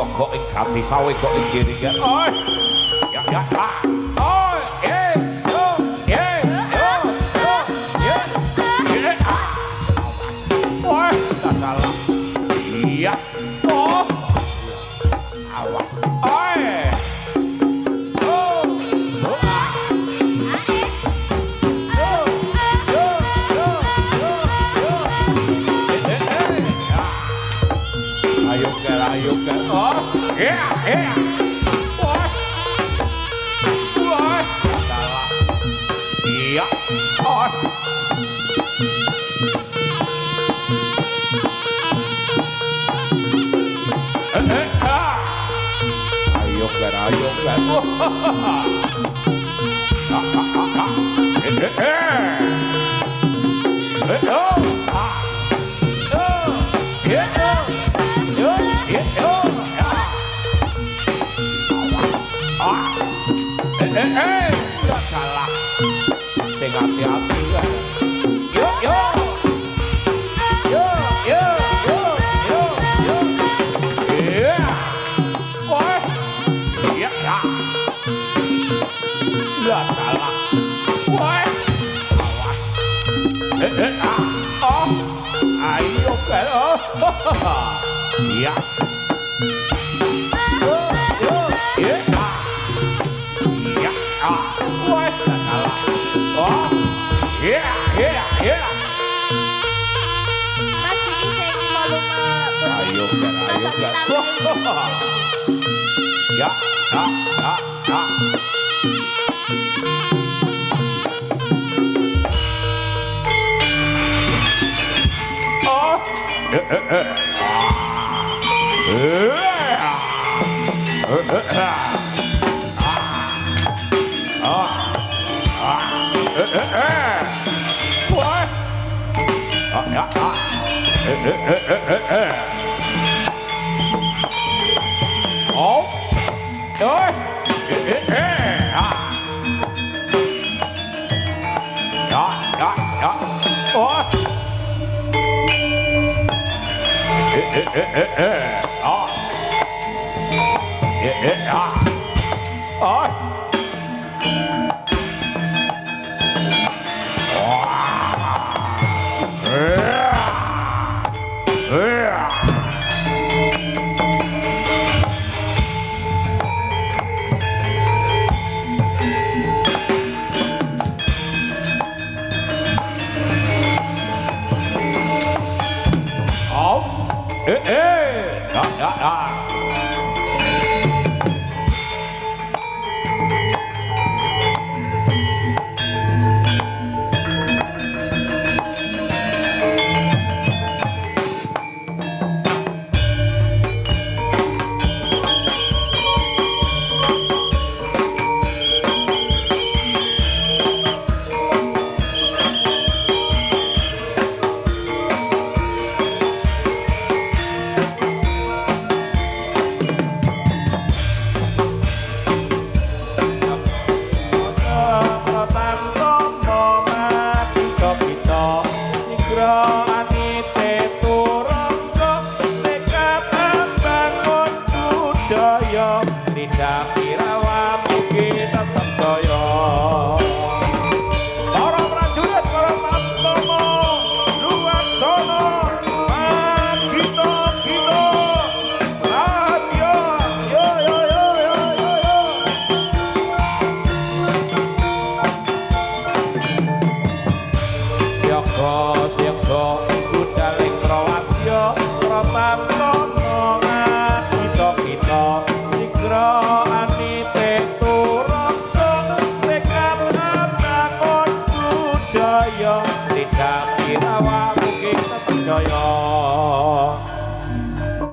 yoga ing gati sawe kok ing kene ya. Oi. Ya ya. Oi, yo, yo. Wah, salah. Iya. Oh. Awas. Oi. Ayo kan, oh, wah, salah, iya, oh, ayo kan, udah salah. Sing hati-hati kan. Yo. Iya. Wah. Iya. Udah salah. Wah. Awas. Oh. Ayo kan. Oh. Iya. Wah, salah. Oh, yeah. Masih bisa ini malu Ayo kan. Ya. Oh. What? Oh. Ya.